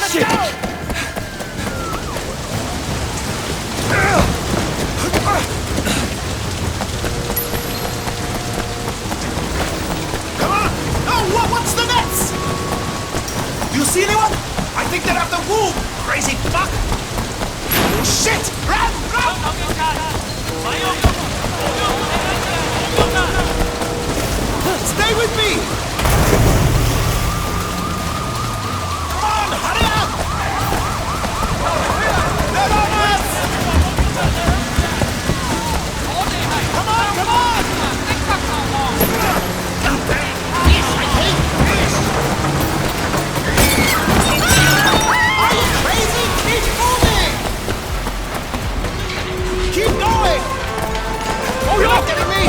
Shit! Come on! Oh, what's the next? You see anyone? I think they're at the womb, crazy fuck! Oh, shit! Run! Stay with me! Come on, hurry up! They're on us! Come on, come on! Are you crazy? Keep moving! Keep going! Oh, You're not getting me!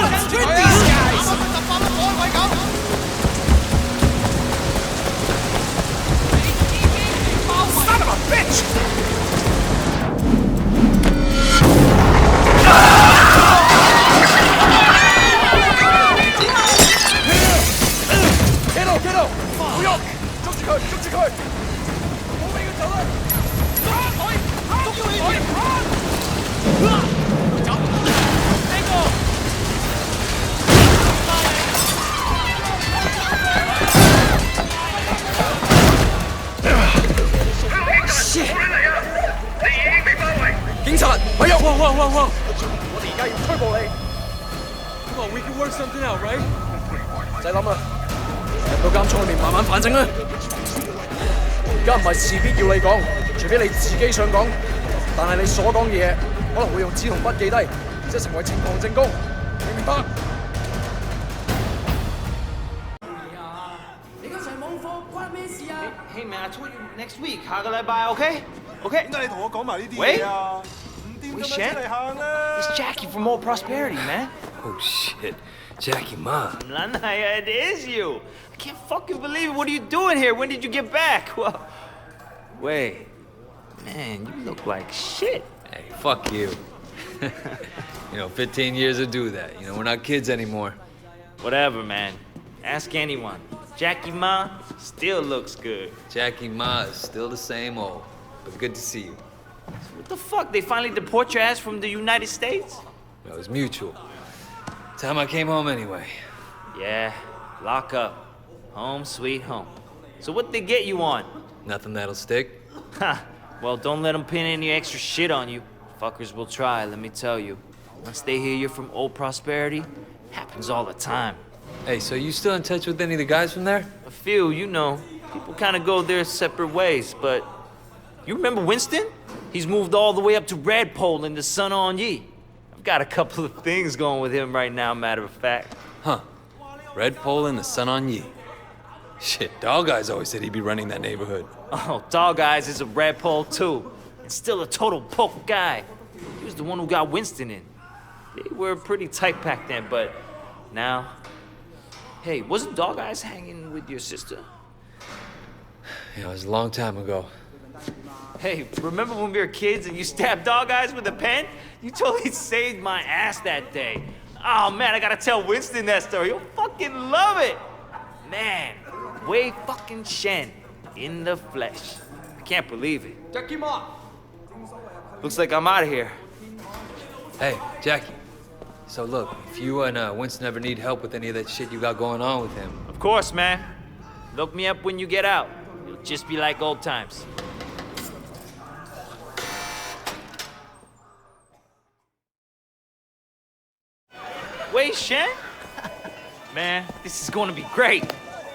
Let's get these guys! Son of a bitch! Kiddo! 唔好喐！捉住佢！冇俾佢走啦！捉住佢！走！呢個！ 警察，咪喐！我哋而家要拘捕你。Come on, we can work something out, right？ 唔使諗啦，入到監倉裏面慢慢反省啦。而家唔係事必要你講，除非你自己想講。但係你所講嘅嘢可能會用紙同筆記低，即係成為呈堂證供，明唔明白？ Hey man, I told you next week. 下個禮拜 ，OK？ 點解你同我講埋呢啲嘢啊？5點咁樣出嚟行啦！ It's Jackie from Old Prosperity, man. Oh shit, Jackie Ma. Lanaya, it is you. I can't fucking believe it. What are you doing here? When did you get back? Well, wait, man, you look like shit. Hey, fuck you. 15 years to do that. We're not kids anymore. Whatever, man. Ask anyone. Jackie Ma still looks good. Jackie Ma is still the same old, but good to see you. What the fuck? They finally deport your ass from the United States? It was mutual. Time I came home anyway. Yeah, lock up. Home sweet home. So what'd they get you on? Nothing that'll stick. Ha! Well, don't let them pin any extra shit on you. Fuckers will try, let me tell you. Once they hear you're from Old Prosperity, happens all the time. Hey, so you still in touch with any of the guys from there? A few, you know. People kind of go their separate ways, but... You remember Winston? He's moved all the way up to Redpole in the Sun On Ye. I've got a couple of things going with him right now, matter of fact. Huh. Redpole and the Sun On Ye. Shit, Dog Eyes always said he'd be running that neighborhood. Oh, Dog Eyes is a Redpole too. And still a total poke guy. He was the one who got Winston in. They were pretty tight back then, but now... Hey, wasn't Dog Eyes hanging with your sister? It was a long time ago. Hey, remember when we were kids and you stabbed Dog Eyes with a pen? You totally saved my ass that day. Oh man, I gotta tell Winston that story. He'll fucking love it. Man, Wei fucking Shen in the flesh. I can't believe it. Jackie Ma. Looks like I'm out of here. Hey, Jackie. So look, if you and Winston ever need help with any of that shit you got going on with him... Of course, man. Look me up when you get out. It'll just be like old times. Wei Shen? Man, this is gonna be great.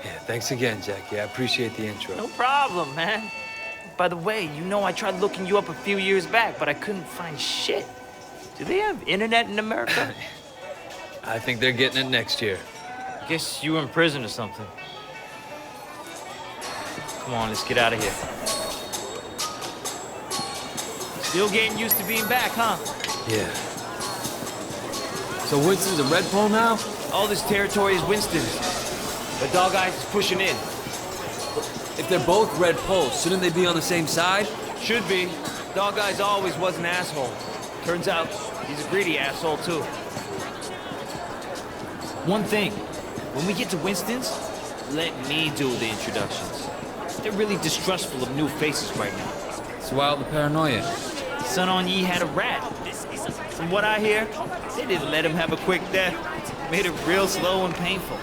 Yeah, thanks again, Jackie. I appreciate the intro. No problem, man. By the way, you know I tried looking you up a few years back, but I couldn't find shit. Do they have internet in America? I think they're getting it next year. Guess you were in prison or something. Come on, let's get out of here. Still getting used to being back, huh? Yeah. So Winston's a Redpole now? All this territory is Winston's. The Dog Eyes is pushing in. If they're both Redpoles, shouldn't they be on the same side? Should be. Dog Eyes always was an asshole. Turns out, he's a greedy asshole, too. One thing, when we get to Winston's, let me do the introductions. They're really distrustful of new faces right now. It's wild the paranoia. Sun On Yee had a rat. From what I hear, they didn't let him have a quick death. Made it real slow and painful.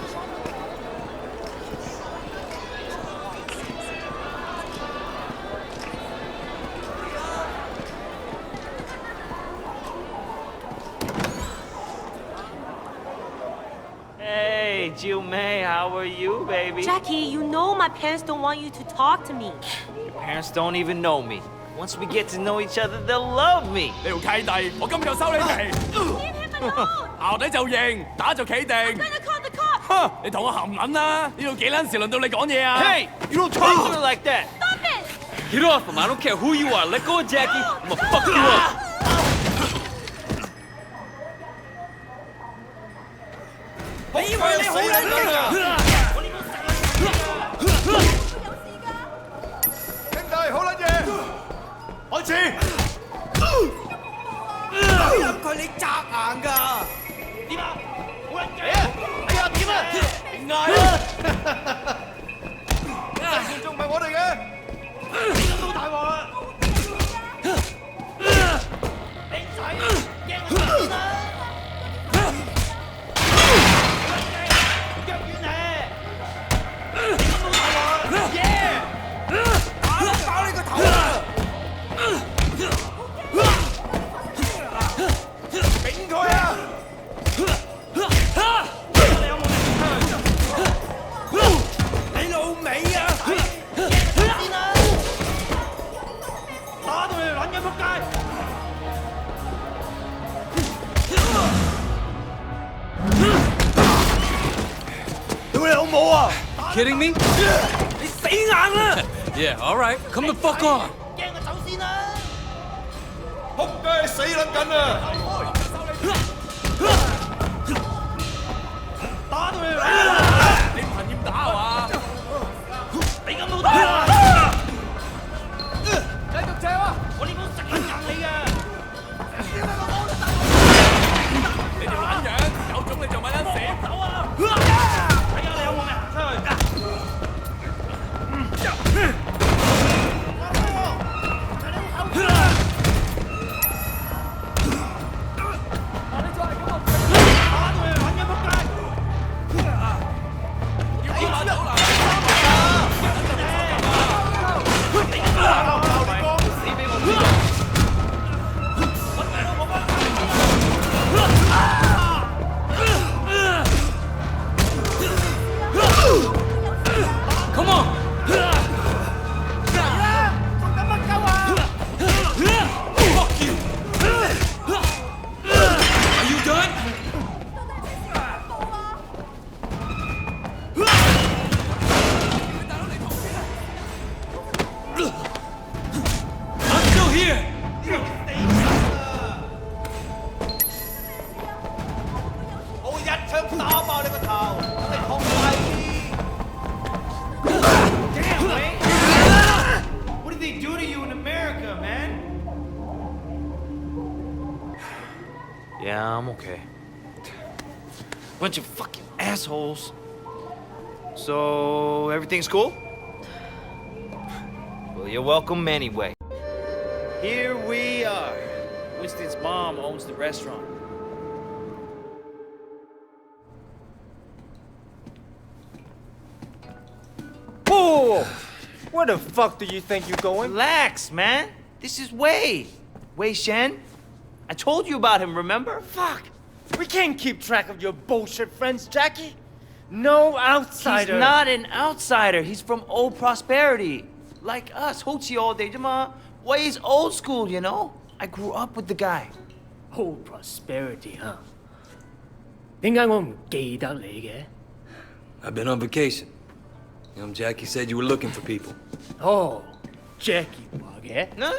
Hey, Jill May, how are you, baby? Jackie, you know my parents don't want you to talk to me. Your parents don't even know me. Once we get to know each other, they'll love me. 呢條契弟，我今日就收你皮。 Leave him alone! 淆底就認，打就企定。 I'm gonna call the cops! 哼！你同我含撚啦！呢度幾撚時輪到你講嘢啊 Hey, you don't talk to her like that. Stop it! Get off him. I don't care who you are. Let go of Jackie. I'm gonna fuck you up. 你以為你好撚勁啊？兄弟，好撚嘢！開始！打入佢你砸硬㗎！點啊？好撚勁啊！哎呀，點啊？點嗌啊？仲唔係我哋嘅？都好大鑊啦！你仔驚我先啦！腳軟咧！都好大鑊啦！耶！打你個頭啊！頂佢啊！你老味啊！先啦！打到你條撚嘅仆街！ 屌你老母啊！ Kidding me? 你死硬啦！ Yeah, all right. Come the fuck on. 驚我走先啦！仆街死撚緊啊！打到你條撚！你唔係厭打係嘛？你咁老大啊！繼續借啊！我呢鋪實撚硬你啊！你條撚樣，有種你就咪撚死！走啊！睇下你有冇命行出去！ Come on. Fuck you. Are you done? I'm still here. 我會一槍打爆你個頭，你痛快啲！ Damn, Wei. What did they do to you in America, man? Yeah, I'm okay. Bunch of fucking assholes. So, everything's cool? Well, you're welcome anyway. Here we are. Winston's mom owns the restaurant. Whoa! Where the fuck do you think you're going? Relax, man. This is Wei. Wei Shen. I told you about him, remember? Fuck! We can't keep track of your bullshit friends, Jackie. No outsider. He's not an outsider. He's from old prosperity. Like us. Hochi all day. Wei's old school, you know? I grew up with the guy. Old prosperity, huh? 點解我唔記得你嘅？ I've been on vacation. Jackie said you were looking for people. 哦 ，Jackie 話嘅。 No.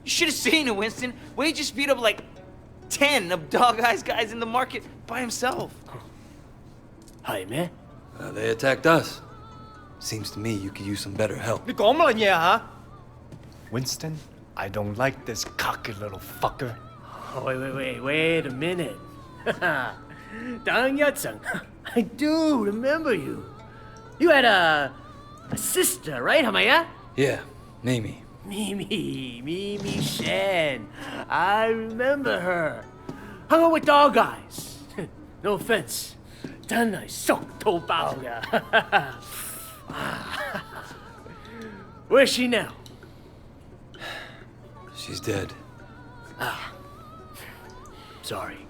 You should have seen it, Winston. Wei just beat up like 10 of Dog Eyes guys in the market by himself. 係咩？ They attacked us. Seems to me you could use some better help. 你講乜嘢啊？ Winston, I don't like this cocky little fucker. Wait a minute. 等一陣 I do remember you. You had a a sister, right, 係咪啊？ Yeah, Mimi. Mimi Shen. I remember her. Hung out with dog eyes. No offense. 真係熟到爆㗎。Where's she now? She's dead. Sorry.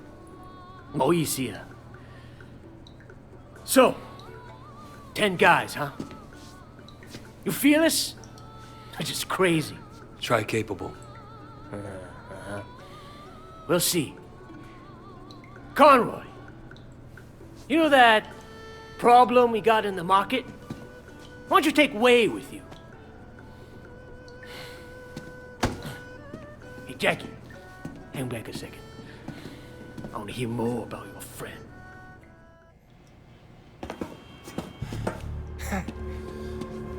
唔好意思啊。So, 10 guys, huh? You fearless? Or just crazy? Try capable. We'll see. Conroy, you know that problem we got in the market? Why don't you take Wei with you? Hey, Jackie, hang back a second. I want to hear more about your friend.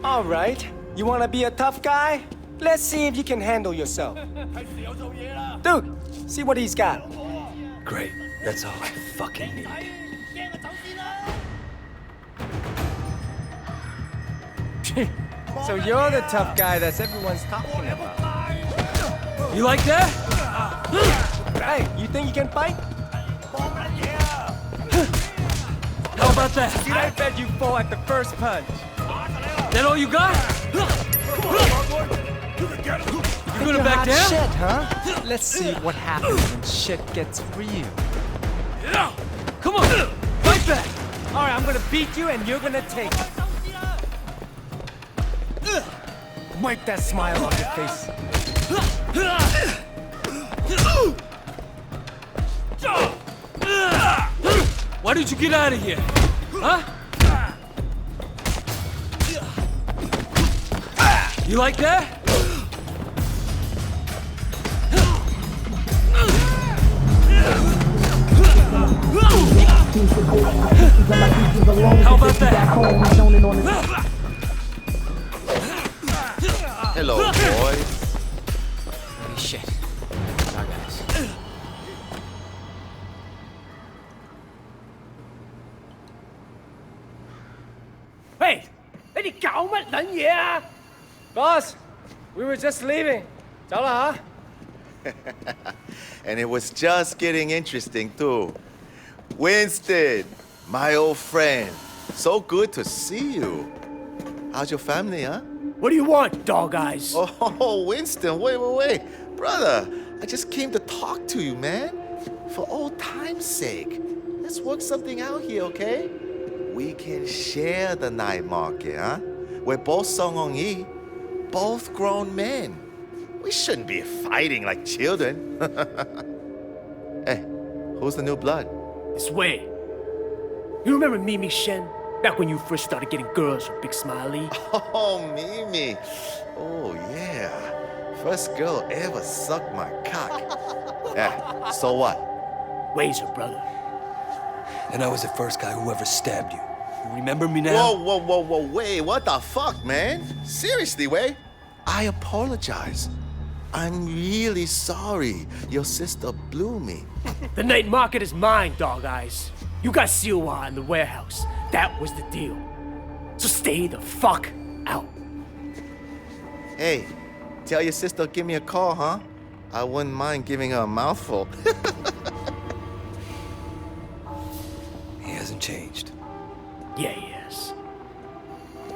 All right. You want to be a tough guy? Let's see if you can handle yourself. Dude, see what he's got. Great. That's all I fucking need. So you're the tough guy that's everyone's talking about. You like that? Hey, you think you can fight? How about that? Dude, I bet you fall at the first punch. That all you got? You gonna back down? Shit, huh? Let's see what happens when shit gets real. Come on, fight back! All right, I'm gonna beat you and you're gonna take it. Wipe that smile off your face. Why did you get out of here? Huh? You like that? How about that? Hello, boys. Holy shit. Our guys. Hey, 你哋搞乜撚嘢啊？ Boss, we were just leaving. 走啦吓。 And it was just getting interesting, too. Winston, my old friend. So good to see you. How's your family, huh? What do you want, dog eyes? Oh, Winston, wait. Brother, I just came to talk to you, man. For old time's sake. Let's work something out here, okay? We can share the night market, huh? We're both Song Hong Yi, both grown men. We shouldn't be fighting like children. Hey, who's the new blood? It's Wei. You remember Mimi Shen? Back when you first started getting girls from Big Smiley? Oh, Mimi. Oh, yeah. First girl ever sucked my cock. Yeah, so what? Wei's her brother. And I was the first guy who ever stabbed you. You remember me now? Whoa, Wei, what the fuck, man? Seriously, Wei? I apologize. I'm really sorry your sister blew me. The night market is mine, dog eyes. You got Siwa in the warehouse. That was the deal. So stay the fuck out. Hey, tell your sister give me a call, huh? I wouldn't mind giving her a mouthful. He hasn't changed. Yeah, he is.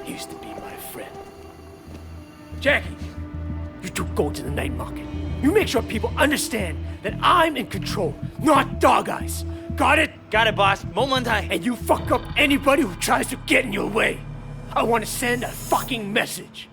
He used to be my friend. Jackie, you two go to the night market. You make sure people understand that I'm in control, not dog eyes. Got it? Got it, boss. 冇問題. And you fuck up anybody who tries to get in your way. I want to send a fucking message.